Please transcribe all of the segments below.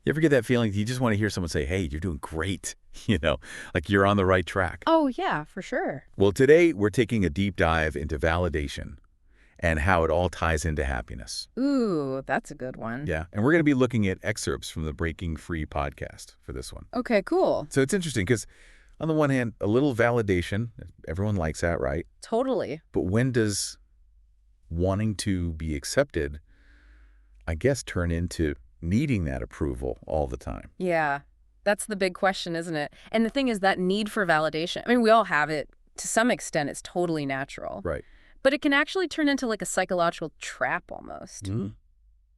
You ever get that feeling you just want to hear someone say, hey, you're doing great, like you're on the right track? Oh, yeah, for sure. Well, today we're taking a deep dive into validation and how it all ties into happiness. Ooh, that's a good one. Yeah, and we're going to be looking at excerpts from the Breaking Free podcast for this one. Okay, cool. So it's interesting because on the one hand, a little validation, everyone likes that, right? Totally. But when does wanting to be accepted, I guess, turn into needing that approval all the time? Yeah, that's the big question, isn't it? And the thing is that need for validation, I mean, we all have it. To some extent, it's totally natural. Right. But it can actually turn into like a psychological trap almost. Mm.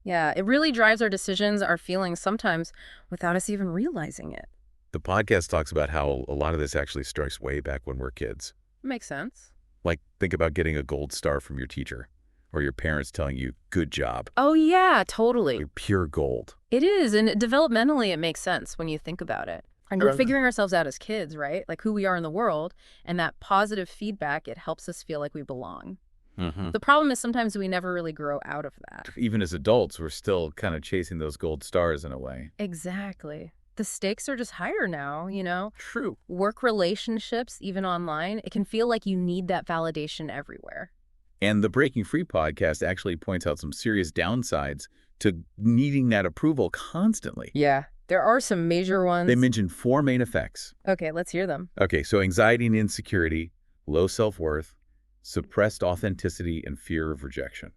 Yeah, it really drives our decisions, our feelings sometimes without us even realizing it. The podcast talks about how a lot of this actually starts way back when we're kids. Makes sense. Like, think about getting a gold star from your teacher or your parents telling you, good job. Oh, yeah, totally. Like pure gold. It is, and developmentally it makes sense when you think about it. And we're figuring ourselves out as kids, right? Like who we are in the world, and that positive feedback, it helps us feel like we belong. Mm-hmm. The problem is sometimes we never really grow out of that. Even as adults, we're still kind of chasing those gold stars in a way. Exactly. The stakes are just higher now, you know? True. Work relationships, even online, it can feel like you need that validation everywhere. And the Breaking Free podcast actually points out some serious downsides to needing that approval constantly. Yeah, there are some major ones. They mention 4 main effects. Okay, let's hear them. Okay, so anxiety and insecurity, low self-worth, suppressed authenticity, and fear of rejection.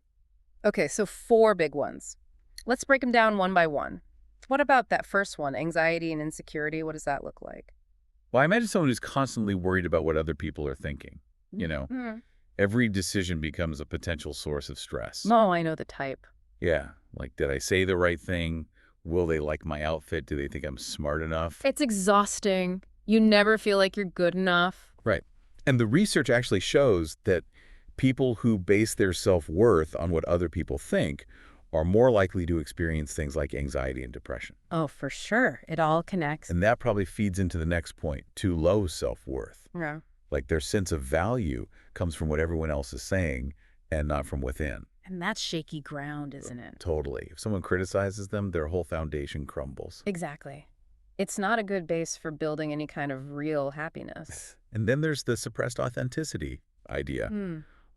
Okay, so 4 big ones. Let's break them down one by one. What about that first one, anxiety and insecurity? What does that look like? Well, I imagine someone who's constantly worried about what other people are thinking. Every decision becomes a potential source of stress. Oh, I know the type. Yeah, like, did I say the right thing? Will they like my outfit? Do they think I'm smart enough? It's exhausting. You never feel like you're good enough. Right. And the research actually shows that people who base their self-worth on what other people think are more likely to experience things like anxiety and depression. Oh, for sure. It all connects. And that probably feeds into the next point, too low self-worth. Yeah. Like their sense of value comes from what everyone else is saying and not from within. And that's shaky ground, isn't it? Totally. If someone criticizes them, their whole foundation crumbles. Exactly. It's not a good base for building any kind of real happiness. And then there's the suppressed authenticity idea.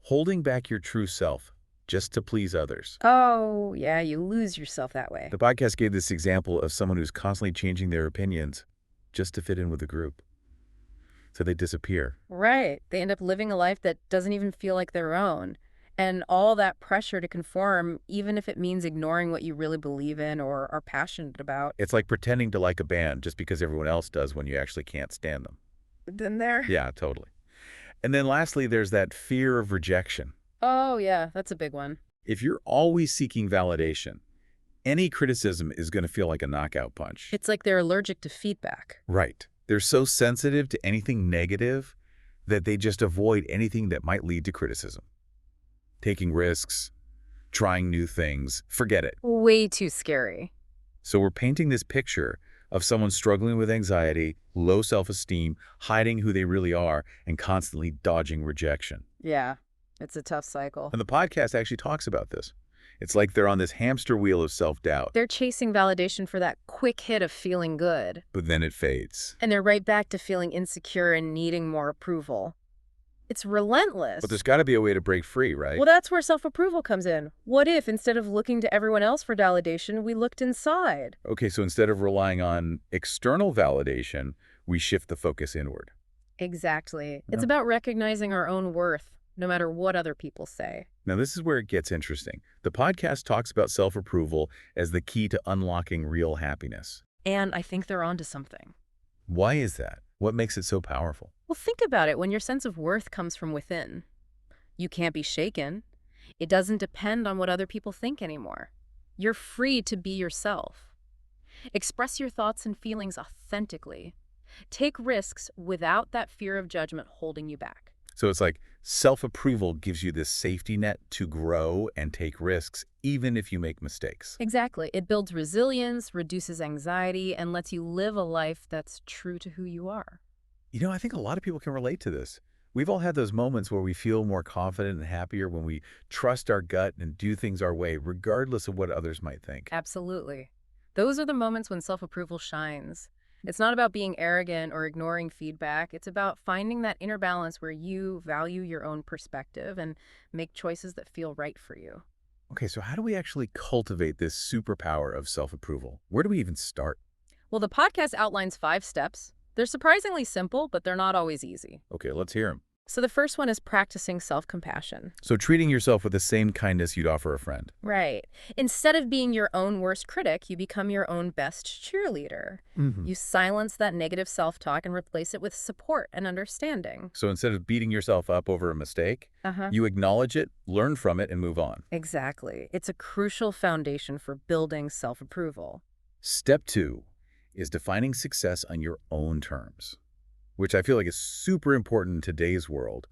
Holding back your true self just to please others. Oh, yeah, you lose yourself that way. The podcast gave this example of someone who's constantly changing their opinions just to fit in with the group. So they disappear. Right. They end up living a life that doesn't even feel like their own. And all that pressure to conform, even if it means ignoring what you really believe in or are passionate about. It's like pretending to like a band just because everyone else does when you actually can't stand them. Been there? Yeah, totally. And then lastly, there's that fear of rejection. Oh, yeah, that's a big one. If you're always seeking validation, any criticism is going to feel like a knockout punch. It's like they're allergic to feedback. Right. They're so sensitive to anything negative that they just avoid anything that might lead to criticism. Taking risks, trying new things, forget it. Way too scary. So we're painting this picture of someone struggling with anxiety, low self-esteem, hiding who they really are, and constantly dodging rejection. Yeah, it's a tough cycle. And the podcast actually talks about this. It's like they're on this hamster wheel of self-doubt. They're chasing validation for that quick hit of feeling good. But then it fades. And they're right back to feeling insecure and needing more approval. It's relentless. But there's got to be a way to break free, right? Well, that's where self-approval comes in. What if, instead of looking to everyone else for validation, we looked inside? Okay, so instead of relying on external validation, we shift the focus inward. Exactly. Yeah. It's about recognizing our own worth, no matter what other people say. Now, this is where it gets interesting. The podcast talks about self-approval as the key to unlocking real happiness. And I think they're onto something. Why is that? What makes it so powerful? Well, think about it. When your sense of worth comes from within, you can't be shaken. It doesn't depend on what other people think anymore. You're free to be yourself. Express your thoughts and feelings authentically. Take risks without that fear of judgment holding you back. So it's like self-approval gives you this safety net to grow and take risks, even if you make mistakes. Exactly. It builds resilience, reduces anxiety, and lets you live a life that's true to who you are. I think a lot of people can relate to this. We've all had those moments where we feel more confident and happier when we trust our gut and do things our way, regardless of what others might think. Absolutely. Those are the moments when self-approval shines. It's not about being arrogant or ignoring feedback. It's about finding that inner balance where you value your own perspective and make choices that feel right for you. Okay, so how do we actually cultivate this superpower of self-approval? Where do we even start? Well, the podcast outlines 5 steps. They're surprisingly simple, but they're not always easy. Okay, let's hear them. So the first one is practicing self-compassion. So treating yourself with the same kindness you'd offer a friend. Right. Instead of being your own worst critic, you become your own best cheerleader. Hmm. You silence that negative self-talk and replace it with support and understanding. So instead of beating yourself up over a mistake, Uh-huh. you acknowledge it, learn from it, and move on. Exactly. It's a crucial foundation for building self-approval. Step 2 is defining success on your own terms, which I feel like is super important in today's world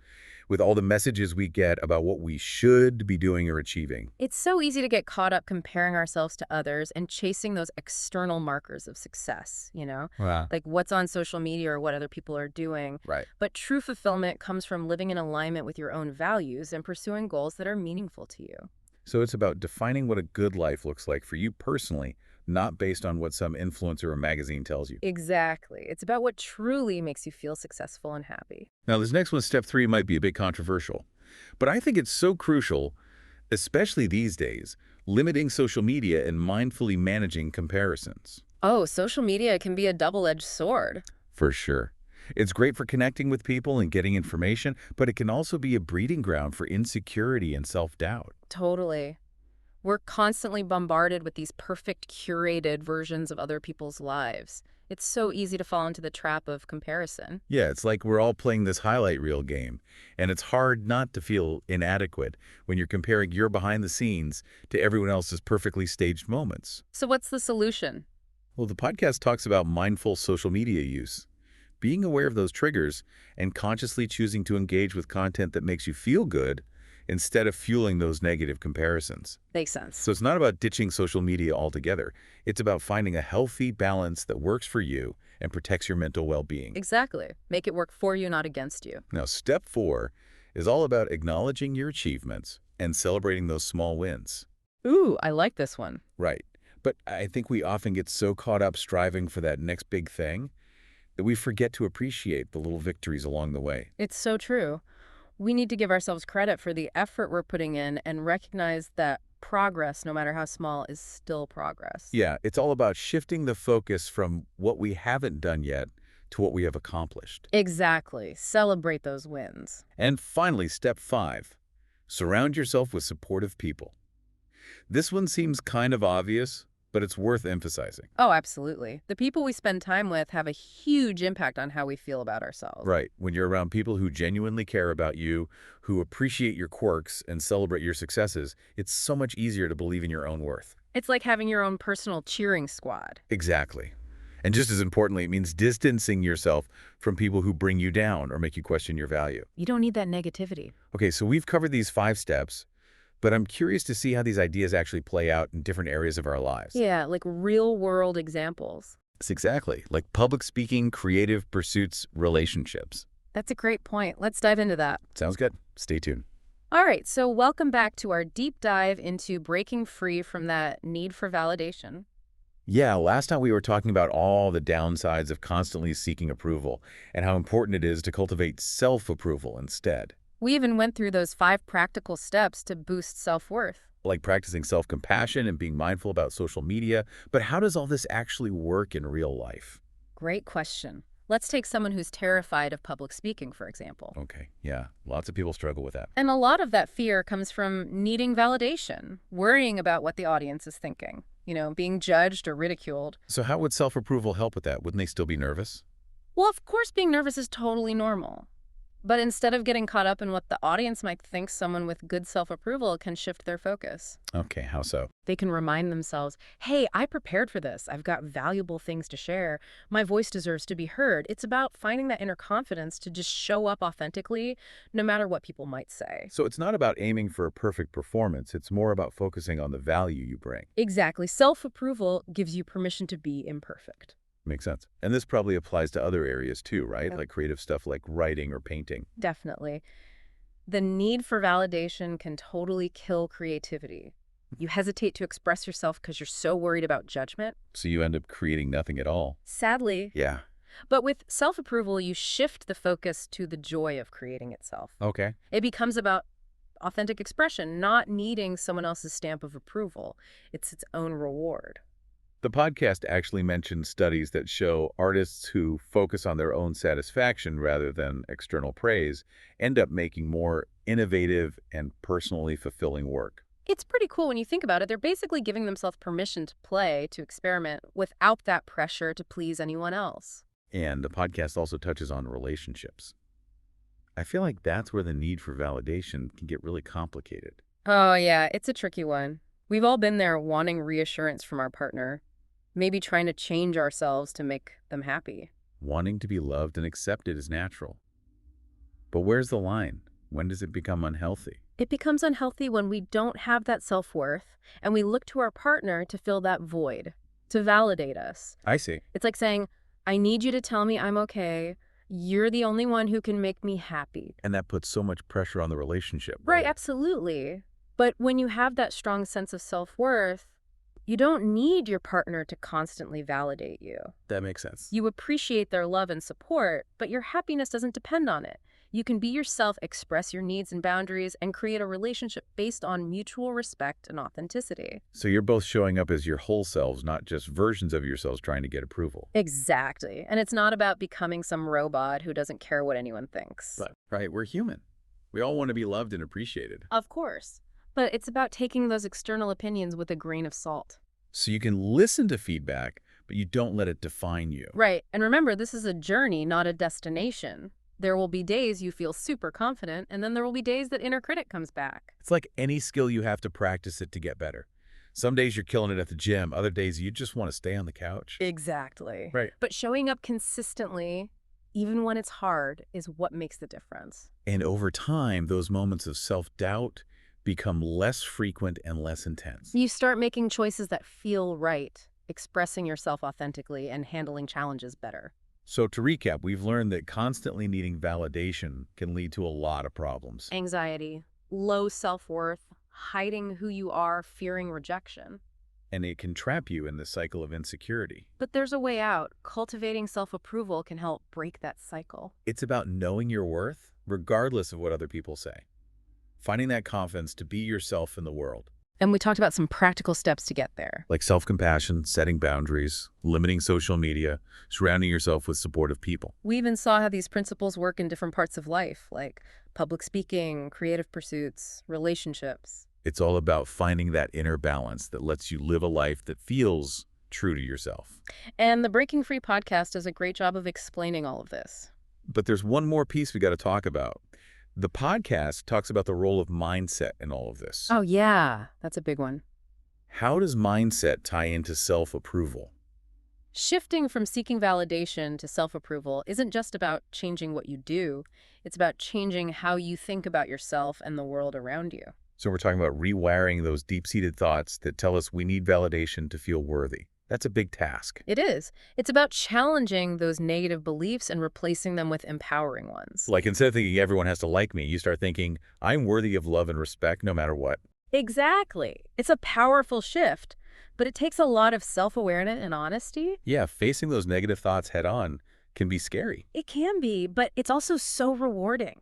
with all the messages we get about what we should be doing or achieving. It's so easy to get caught up comparing ourselves to others and chasing those external markers of success. Wow. Like what's on social media or what other people are doing. Right. But true fulfillment comes from living in alignment with your own values and pursuing goals that are meaningful to you. So it's about defining what a good life looks like for you personally, not based on what some influencer or magazine tells you. Exactly. It's about what truly makes you feel successful and happy. Now, this next one, step 3, might be a bit controversial, but I think it's so crucial, especially these days, limiting social media and mindfully managing comparisons. Oh, social media can be a double-edged sword. For sure. It's great for connecting with people and getting information, but it can also be a breeding ground for insecurity and self-doubt. Totally. We're constantly bombarded with these perfect curated versions of other people's lives. It's so easy to fall into the trap of comparison. Yeah, it's like we're all playing this highlight reel game, and it's hard not to feel inadequate when you're comparing your behind the scenes to everyone else's perfectly staged moments. So what's the solution? Well, the podcast talks about mindful social media use, being aware of those triggers and consciously choosing to engage with content that makes you feel good instead of fueling those negative comparisons. Makes sense. So it's not about ditching social media altogether. It's about finding a healthy balance that works for you and protects your mental well-being. Exactly. Make it work for you, not against you. Now, step 4 is all about acknowledging your achievements and celebrating those small wins. Ooh, I like this one. Right. But I think we often get so caught up striving for that next big thing that we forget to appreciate the little victories along the way. It's so true. We need to give ourselves credit for the effort we're putting in and recognize that progress, no matter how small, is still progress. Yeah, it's all about shifting the focus from what we haven't done yet to what we have accomplished. Exactly. Celebrate those wins. And finally, step 5, surround yourself with supportive people. This one seems kind of obvious, but it's worth emphasizing. Oh, absolutely. The people we spend time with have a huge impact on how we feel about ourselves. Right. When you're around people who genuinely care about you, who appreciate your quirks and celebrate your successes, it's so much easier to believe in your own worth. It's like having your own personal cheering squad. Exactly. And just as importantly, it means distancing yourself from people who bring you down or make you question your value. You don't need that negativity. Okay, so we've covered these 5 steps, but I'm curious to see how these ideas actually play out in different areas of our lives. Yeah, like real-world examples. It's exactly like public speaking, creative pursuits, relationships. That's a great point. Let's dive into that. Sounds good. Stay tuned. All right, so welcome back to our deep dive into breaking free from that need for validation. Yeah, last time we were talking about all the downsides of constantly seeking approval and how important it is to cultivate self-approval instead. We even went through those 5 practical steps to boost self-worth. Like practicing self-compassion and being mindful about social media. But how does all this actually work in real life? Great question. Let's take someone who's terrified of public speaking, for example. Okay, yeah, lots of people struggle with that. And a lot of that fear comes from needing validation, worrying about what the audience is thinking, being judged or ridiculed. So how would self-approval help with that? Wouldn't they still be nervous? Well, of course, being nervous is totally normal. But instead of getting caught up in what the audience might think, someone with good self-approval can shift their focus. Okay, how so? They can remind themselves, hey, I prepared for this. I've got valuable things to share. My voice deserves to be heard. It's about finding that inner confidence to just show up authentically, no matter what people might say. So it's not about aiming for a perfect performance. It's more about focusing on the value you bring. Exactly. Self-approval gives you permission to be imperfect. Makes sense. And this probably applies to other areas too, right? Yep. Like creative stuff like writing or painting. Definitely. The need for validation can totally kill creativity. You hesitate to express yourself because you're so worried about judgment. So you end up creating nothing at all. Sadly. Yeah. But with self-approval, you shift the focus to the joy of creating itself. Okay. It becomes about authentic expression, not needing someone else's stamp of approval. It's its own reward. The podcast actually mentions studies that show artists who focus on their own satisfaction rather than external praise end up making more innovative and personally fulfilling work. It's pretty cool when you think about it. They're basically giving themselves permission to play, to experiment, without that pressure to please anyone else. And the podcast also touches on relationships. I feel like that's where the need for validation can get really complicated. Oh, yeah, it's a tricky one. We've all been there wanting reassurance from our partner, maybe trying to change ourselves to make them happy. Wanting to be loved and accepted is natural. But where's the line? When does it become unhealthy? It becomes unhealthy when we don't have that self-worth and we look to our partner to fill that void, to validate us. I see. It's like saying, I need you to tell me I'm okay. You're the only one who can make me happy. And that puts so much pressure on the relationship. Right, absolutely. But when you have that strong sense of self-worth, you don't need your partner to constantly validate you. That makes sense. You appreciate their love and support, but your happiness doesn't depend on it. You can be yourself, express your needs and boundaries, and create a relationship based on mutual respect and authenticity. So you're both showing up as your whole selves, not just versions of yourselves trying to get approval. Exactly. And it's not about becoming some robot who doesn't care what anyone thinks. Right, we're human. We all want to be loved and appreciated. Of course. But it's about taking those external opinions with a grain of salt. So you can listen to feedback, but you don't let it define you. Right. And remember, this is a journey, not a destination. There will be days you feel super confident, and then there will be days that inner critic comes back. It's like any skill, you have to practice it to get better. Some days you're killing it at the gym. Other days you just want to stay on the couch. Exactly. Right. But showing up consistently, even when it's hard, is what makes the difference. And over time, those moments of self-doubt become less frequent and less intense. You start making choices that feel right, expressing yourself authentically, and handling challenges better. So to recap, we've learned that constantly needing validation can lead to a lot of problems. Anxiety, low self-worth, hiding who you are, fearing rejection. And it can trap you in the cycle of insecurity. But there's a way out. Cultivating self-approval can help break that cycle. It's about knowing your worth, regardless of what other people say. Finding that confidence to be yourself in the world. And we talked about some practical steps to get there. Like self-compassion, setting boundaries, limiting social media, surrounding yourself with supportive people. We even saw how these principles work in different parts of life, like public speaking, creative pursuits, relationships. It's all about finding that inner balance that lets you live a life that feels true to yourself. And the Breaking Free podcast does a great job of explaining all of this. But there's one more piece we got to talk about. The podcast talks about the role of mindset in all of this. Oh, yeah. That's a big one. How does mindset tie into self-approval? Shifting from seeking validation to self-approval isn't just about changing what you do. It's about changing how you think about yourself and the world around you. So we're talking about rewiring those deep-seated thoughts that tell us we need validation to feel worthy. That's a big task. It is. It's about challenging those negative beliefs and replacing them with empowering ones. Like instead of thinking everyone has to like me, you start thinking, I'm worthy of love and respect no matter what. Exactly. It's a powerful shift, but it takes a lot of self-awareness and honesty. Yeah, facing those negative thoughts head on can be scary. It can be, but it's also so rewarding.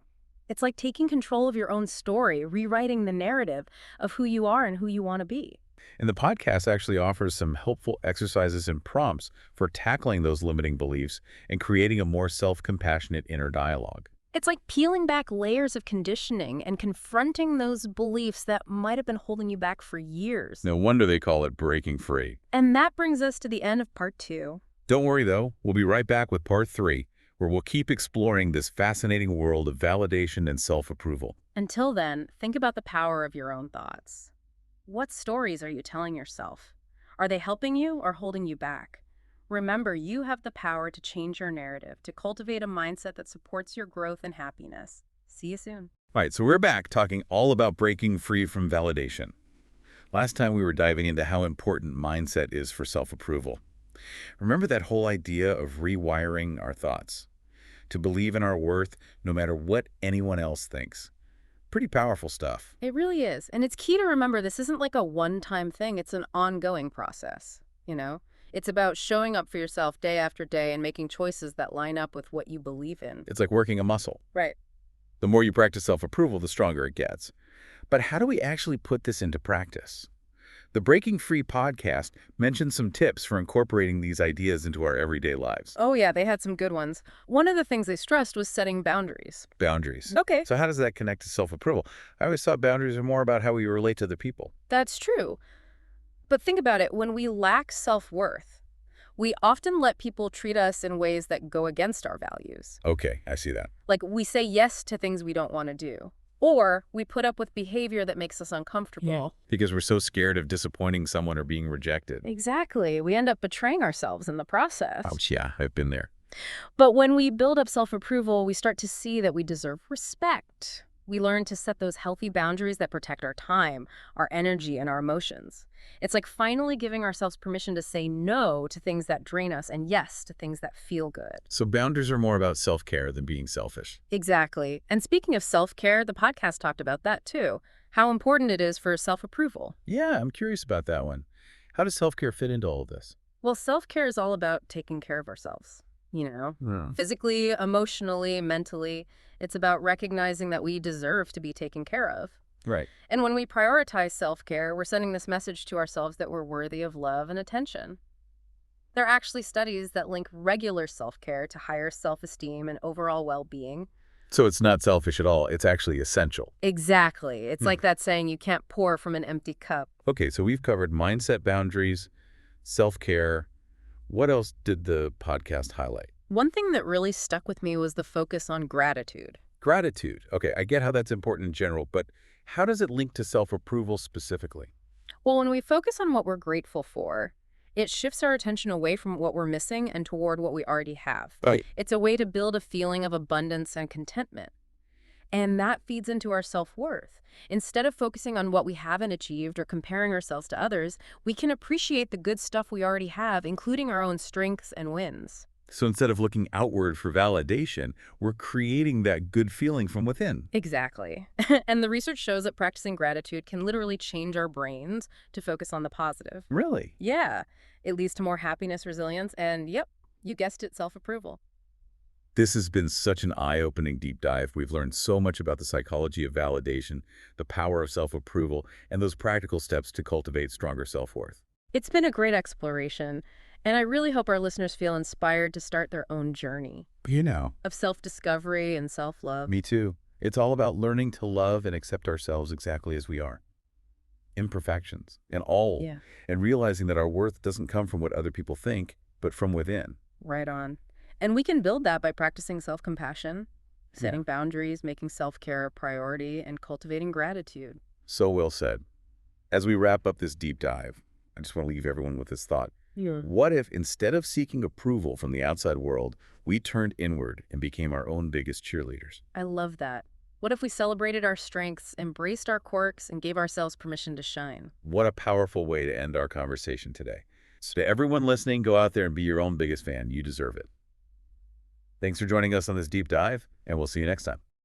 It's like taking control of your own story, rewriting the narrative of who you are and who you want to be. And the podcast actually offers some helpful exercises and prompts for tackling those limiting beliefs and creating a more self-compassionate inner dialogue. It's like peeling back layers of conditioning and confronting those beliefs that might have been holding you back for years. No wonder they call it breaking free. And that brings us to the end of part 2. Don't worry though, we'll be right back with part 3, where we'll keep exploring this fascinating world of validation and self-approval. Until then, think about the power of your own thoughts. What stories are you telling yourself? Are they helping you or holding you back? Remember, you have the power to change your narrative, to cultivate a mindset that supports your growth and happiness. See you soon. All right, so we're back talking all about breaking free from validation. Last time we were diving into how important mindset is for self-approval. Remember that whole idea of rewiring our thoughts? To believe in our worth no matter what anyone else thinks. pretty powerful stuff. It really is. And it's key to remember this isn't like a one-time thing. It's an ongoing process, you know? It's about showing up for yourself day after day and making choices that line up with what you believe in. It's like working a muscle. Right. The more you practice self-approval, the stronger it gets. But how do we actually put this into practice? The Breaking Free podcast mentioned some tips for incorporating these ideas into our everyday lives. Oh, yeah, they had some good ones. One of the things they stressed was setting boundaries. Boundaries. Okay. So how does that connect to self-approval? I always thought boundaries are more about how we relate to other people. That's true. But think about it. When we lack self-worth, we often let people treat us in ways that go against our values. Okay, I see that. Like we say yes to things we don't want to do. Or we put up with behavior that makes us uncomfortable. Yeah. Because we're so scared of disappointing someone or being rejected. Exactly. We end up betraying ourselves in the process. Ouch, yeah, I've been there. But when we build up self-approval, we start to see that we deserve respect. We learn to set those healthy boundaries that protect our time, our energy, and our emotions. It's like finally giving ourselves permission to say no to things that drain us and yes to things that feel good. So boundaries are more about self-care than being selfish. Exactly. And speaking of self-care, the podcast talked about that too. How important it is for self-approval. Yeah, I'm curious about that one. How does self-care fit into all of this? Well, self-care is all about taking care of ourselves, physically, emotionally, mentally. It's about recognizing that we deserve to be taken care of. Right. And when we prioritize self-care, we're sending this message to ourselves that we're worthy of love and attention. There are actually studies that link regular self-care to higher self-esteem and overall well-being. So it's not selfish at all. It's actually essential. Exactly. It's like that saying, you can't pour from an empty cup. Okay, so we've covered mindset boundaries, self-care. What else did the podcast highlight? One thing that really stuck with me was the focus on gratitude. Gratitude. Okay, I get how that's important in general, but how does it link to self-approval specifically? Well, when we focus on what we're grateful for, it shifts our attention away from what we're missing and toward what we already have. Right. It's a way to build a feeling of abundance and contentment. And that feeds into our self-worth. Instead of focusing on what we haven't achieved or comparing ourselves to others, we can appreciate the good stuff we already have, including our own strengths and wins. So instead of looking outward for validation, we're creating that good feeling from within. Exactly. And the research shows that practicing gratitude can literally change our brains to focus on the positive. Really? Yeah. It leads to more happiness, resilience, and yep, you guessed it, self-approval. This has been such an eye-opening deep dive. We've learned so much about the psychology of validation, the power of self-approval, and those practical steps to cultivate stronger self-worth. It's been a great exploration, and I really hope our listeners feel inspired to start their own journey of self-discovery and self-love. Me too. It's all about learning to love and accept ourselves exactly as we are. Imperfections and all. Yeah, And realizing that our worth doesn't come from what other people think, but from within. right on. And we can build that by practicing self-compassion, setting Yeah. boundaries, making self-care a priority, and cultivating gratitude. So well said. As we wrap up this deep dive, I just want to leave everyone with this thought. Yeah. What if, instead of seeking approval from the outside world, we turned inward and became our own biggest cheerleaders? I love that. What if we celebrated our strengths, embraced our quirks, and gave ourselves permission to shine? What a powerful way to end our conversation today. So to everyone listening, go out there and be your own biggest fan. You deserve it. Thanks for joining us on this deep dive, and we'll see you next time.